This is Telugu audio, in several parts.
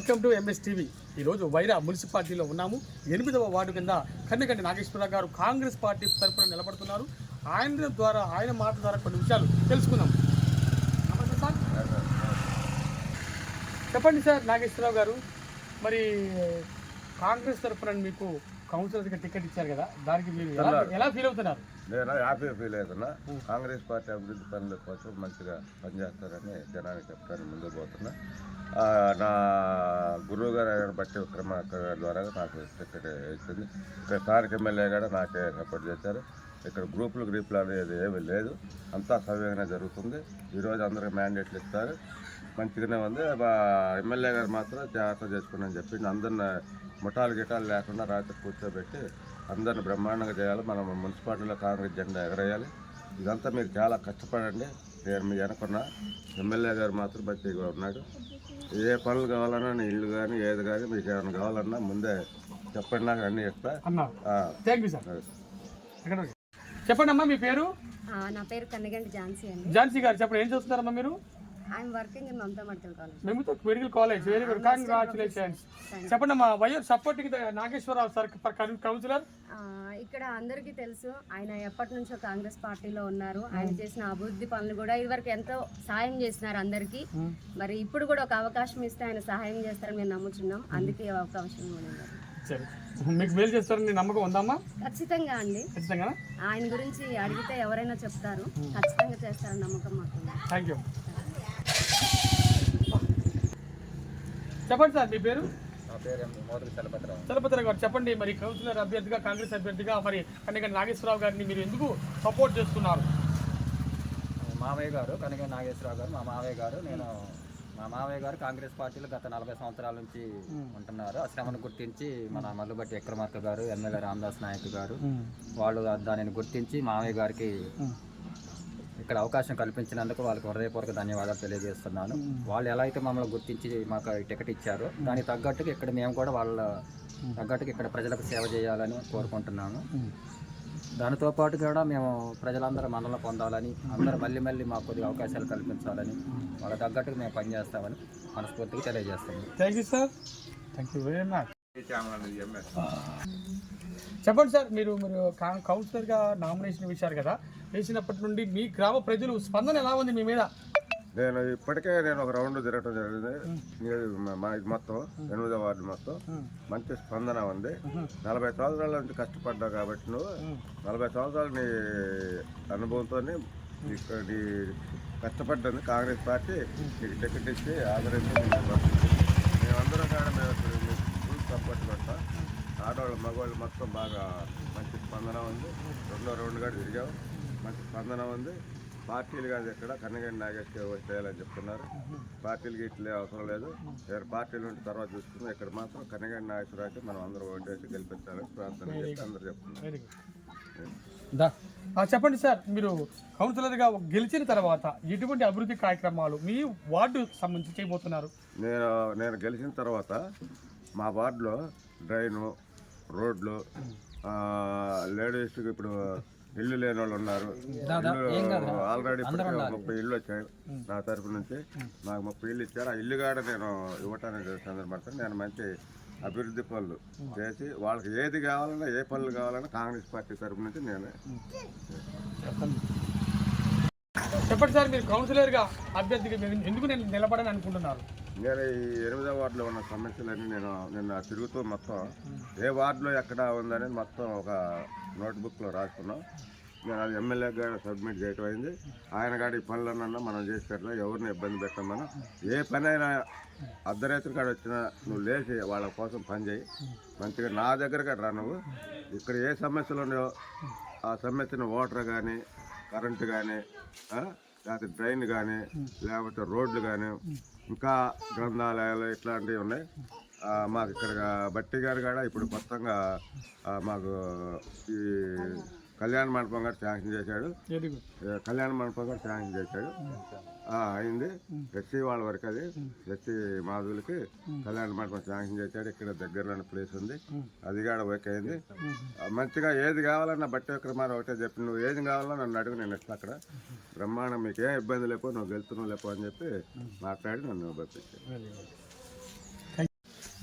Welcome to MS TV. ఈరోజు వైరా మున్సిపాలిటీలో ఉన్నాము. 8వ వార్డు కింద కన్నెకంటి నాగేశ్వరరావు గారు కాంగ్రెస్ పార్టీ తరఫున నిలబడుతున్నారు. ఆయన మాట ద్వారా కొన్ని విషయాలు తెలుసుకుందాం. నమస్తే సార్, చెప్పండి సార్. నాగేశ్వరరావు గారు, మరి కాంగ్రెస్ తరఫున మీకు కౌన్సిలర్గా టికెట్ ఇచ్చారు కదా, దానికి మీరు ఎలా ఫీల్ అవుతున్నారు? నేను హ్యాపీగా ఫీల్ అవుతున్నా. కాంగ్రెస్ పార్టీ అభివృద్ధి పనుల కోసం మంచిగా పనిచేస్తారని జనానికి చెప్తాను. ముందుకు పోతున్నా. నా గురువు గారు బట్టి విక్రమార్క ద్వారా నాకు టికెట్ ఇచ్చింది. ఇక్కడ స్థానిక ఎమ్మెల్యే కూడా నాకే సపోర్ట్ చేశారు. ఇక్కడ గ్రూపులు అనేది ఏమీ లేదు, అంతా సవ్యంగానే జరుగుతుంది. ఈరోజు అందరికి మ్యాండేట్లు ఇస్తారు, మంచిగానే ఉంది. మా ఎమ్మెల్యే గారు మాత్రం జాగ్రత్త చేసుకుని చెప్పింది. అందరిని ముఠాలు గిటాలు లేకుండా రాత్రి కూర్చోబెట్టి అందరిని బ్రహ్మాండంగా చేయాలి. మనం మున్సిపాలిటీలో కాంగ్రెస్ జెండా ఎగరేయాలి. ఇదంతా మీరు చాలా కష్టపడండి. నేను మీ వెనకున్నా. ఎమ్మెల్యే గారు మాత్రం మంచిగా ఉన్నాడు. ఏ పనులు కావాలన్నా, ఇల్లు కానీ ఏది కానీ మీకు ఏమైనా కావాలన్నా ముందే చెప్పండి, నాకు అన్నీ ఇస్తా. Thank you sir. చెప్పండి అమ్మా, మీ పేరు? నా పేరు కన్నెగంటి ఝాన్సీ అండి. ఝాన్సీ గారు, చెప్పండి, ఏం చూస్తున్నారమ్మా మీరు? I'm working in Mamata medical college. Medical college, very good, congratulations. చెప్పండి అమ్మా, YS supporting Nageswararao sir councillor. ఇక్కడ అందరికీ తెలుసు, ఆయన ఎప్పటి నుంచో కాంగ్రెస్ పార్టీలో ఉన్నారు. ఆయన చేసిన అభివృద్ధి పనులు కూడా ఇదివరకు ఎంతో సహాయం చేసినారు అందరికీ. మరి ఇప్పుడు కూడా ఒక అవకాశం ఇస్తే ఆయన సహాయం చేస్తారని మేము నమ్ముతున్నాం. అందుకే అవకాశం మీకు మేలు చేస్తారని నమ్మకం ఉందమ్మా? ఖచ్చితంగా అండి, ఖచ్చితంగా. ఆయన గురించి అడిగితే ఎవరైనా చెప్తారు, ఖచ్చితంగా చేస్తారని నమ్మకం మాకు. Thank you. చెప్పండి సార్, మీ పేరు? నా పేరు చలపతిరావు. చలపతిరావు గారు, చెప్పండి, మరి కౌన్సిలర్ అభ్యర్థిగా, కాంగ్రెస్ అభ్యర్థిగా మరి కన్నెకంటి నాగేశ్వరరావు గారిని మీరు ఎందుకు సపోర్ట్ చేస్తున్నారు? మావయ్య గారు, కన్నెకంటి నాగేశ్వరరావు గారు మా మావయ్య గారు. మా మావయ్య గారు కాంగ్రెస్ పార్టీలో గత 40 సంవత్సరాల నుంచి ఉంటున్నారు. ఆ శ్రమను గుర్తించి మన మల్లుబట్టి విక్రమార్క గారు, ఎమ్మెల్యే రామదాస్ నాయక్ గారు వాళ్ళు దానిని గుర్తించి మావయ్య గారికి ఇక్కడ అవకాశం కల్పించినందుకు వాళ్ళకి హృదయపూర్వక ధన్యవాదాలు తెలియజేస్తున్నాను. వాళ్ళు ఎలా అయితే మమ్మల్ని గుర్తించి మాకు టికెట్ ఇచ్చారో దానికి తగ్గట్టుగా ఇక్కడ మేము కూడా వాళ్ళ తగ్గట్టుగా ఇక్కడ ప్రజలకు సేవ చేయాలని కోరుకుంటున్నాను. దానితో పాటు కూడా మేము ప్రజలందరూ మనలో పొందాలని, అందరూ మళ్ళీ మాకు కొద్దిగా అవకాశాలు కల్పించాలని వాళ్ళ తగ్గట్టుగా మేము పనిచేస్తామని మనస్ఫూర్తిగా తెలియజేస్తాము. Thank you sir, thank you very much. చెప్పండి సార్, మీరు కౌన్సిలర్గా నామినేషన్ వేశారు కదా, వేసినప్పటి నుండి మీ గ్రామ ప్రజలు స్పందన ఎలా ఉంది మీ మీద? నేను ఇప్పటికే ఒక రౌండ్ తిరగటం జరిగింది. మా ఇది మొత్తం 8వ వార్డు మొత్తం మంచి స్పందన ఉంది. 40 సంవత్సరాల నుంచి కష్టపడ్డా కాబట్టి నువ్వు 40 సంవత్సరాల నీ అనుభవంతో ఇక్కడ కష్టపడ్డాను. కాంగ్రెస్ పార్టీ నీకు టికెట్ ఇచ్చి ఆదరించి మేమందరం కూడా మేము ఫుల్ సపోర్ట్ పెడతాం. ఆడవాళ్ళు మగవాళ్ళు మొత్తం బాగా మంచి స్పందన ఉంది. 2వ రౌండ్ కూడా తిరిగాం, మంచి స్పందన ఉంది. పార్టీలు కాదు, ఇక్కడ కన్నెకంటి నాగేశ్వరరావు చేయాలని చెప్తున్నారు. పార్టీలకి ఇట్లే అవసరం లేదు, వేరే పార్టీలు ఉంటే తర్వాత చూసుకున్నాం. ఇక్కడ మాత్రం కన్నెకంటి నాగేశ్వరరావుకి మనం అందరూ ఓటేసి గెలిపించాలని ప్రార్థన చేసి అందరూ చెప్తున్నారు. చెప్పండి సార్, మీరు కౌన్సిలర్గా గెలిచిన తర్వాత ఎటువంటి అభివృద్ధి కార్యక్రమాలు మీ వార్డు సంబంధించి చేయబోతున్నారు? నేను గెలిచిన తర్వాత మా వార్డులో డ్రైను, రోడ్లు, లేడీస్కి ఇప్పుడు ఇల్లు లేని వాళ్ళు ఉన్నారు. ఆల్రెడీ 30 ఇళ్ళు వచ్చాయి నా తరఫు నుంచి. నాకు 30 ఇళ్ళు ఇచ్చారు. ఆ ఇల్లు కూడా నేను ఇవ్వటానికి సందర్భంగా నేను మంచి అభివృద్ధి పనులు చేసి వాళ్ళకి ఏది కావాలన్నా, ఏ పనులు కావాలన్నా కాంగ్రెస్ పార్టీ తరఫు నుంచి నేను చెప్పండి సార్, మీరు కౌన్సిలర్గా అభ్యర్థిగా ఎందుకు నేను నిలబడని అనుకుంటున్నారు? నేను ఈ 8వ వార్డులో ఉన్న సమస్యలన్నీ నిన్న తిరుగుతూ మొత్తం ఏ వార్డులో ఎక్కడ ఉందని మొత్తం ఒక నోట్బుక్లో రాసుకున్నాం. నేను అది ఎమ్మెల్యే గారు సబ్మిట్ చేయటం అయింది. ఆయన గారి ఈ పనులన్నా మనం చేసి పెట్టాలి, ఎవరిని ఇబ్బంది పెట్టాం. మనం ఏ పని అయినా అర్ధరాత్రి కాడ వచ్చినా నువ్వు లేచి వాళ్ళ కోసం పని చేయి. మంచిగా నా దగ్గరగా రా. నువ్వు ఇక్కడ ఏ సమస్యలు ఉన్నాయో ఆ సమస్యను వాటర్ కానీ, కరెంటు కానీ, లేకపోతే డ్రైన్ కానీ, లేకపోతే రోడ్లు కానీ, ఇంకా గ్రంథాలయాలు ఇట్లాంటివి ఉన్నాయి. మాకు ఇక్కడ బట్టి గారు కూడా ఇప్పుడు కొత్తగా మాకు ఈ కళ్యాణ మండపం కూడా శాంక్షన్ చేశాడు. అయింది. ఎస్సీ వాళ్ళ వరకు అది ఎస్సీ మాధులకి కళ్యాణ మండపం శాంక్షన్ చేశాడు. ఇక్కడ దగ్గరలోని ప్లేస్ ఉంది, అది కూడా ఓకే అయింది. మంచిగా ఏది కావాలన్నా బట్టి విక్రమార్క ఒకటే చెప్పి నువ్వు ఏది కావాలన్నా నన్ను అడుగు, నేను ఇస్తా. అక్కడ బ్రహ్మాండం, మీకు ఏం ఇబ్బంది లేపో, నువ్వు గెలుతున్నావు లేపో అని చెప్పి మాట్లాడి నన్ను పంపించాను.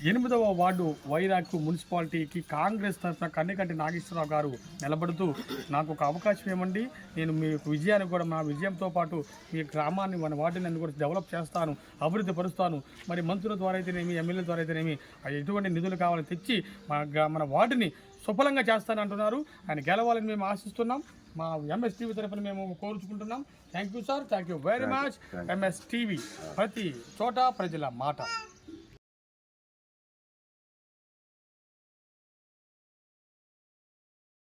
8వ వార్డు వైరాకు మున్సిపాలిటీకి కాంగ్రెస్ తరఫున కన్నెకంటి నాగేశ్వరరావు గారు నిలబడుతూ నాకు ఒక అవకాశం ఇవ్వండి, నేను మీ విజయాన్ని కూడా మా విజయంతో పాటు మీ గ్రామాన్ని మన వార్డుని అన్ని కూడా డెవలప్ చేస్తాను, అభివృద్ధి పరుస్తాను, మరి మంత్రుల ద్వారా అయితేనేమి ఎమ్మెల్యేల ద్వారా అయితేనేమి ఎటువంటి నిధులు కావాలని తెచ్చి మన వార్డుని సుఫలంగా చేస్తాను అంటున్నారు. ఆయన గెలవాలని మేము ఆశిస్తున్నాం. మా ఎంఎస్టీవీ తరఫున మేము కోరుచుకుంటున్నాం. Thank you sir, thank you very much. MSTV ప్రతి చోట ప్రజల మాట.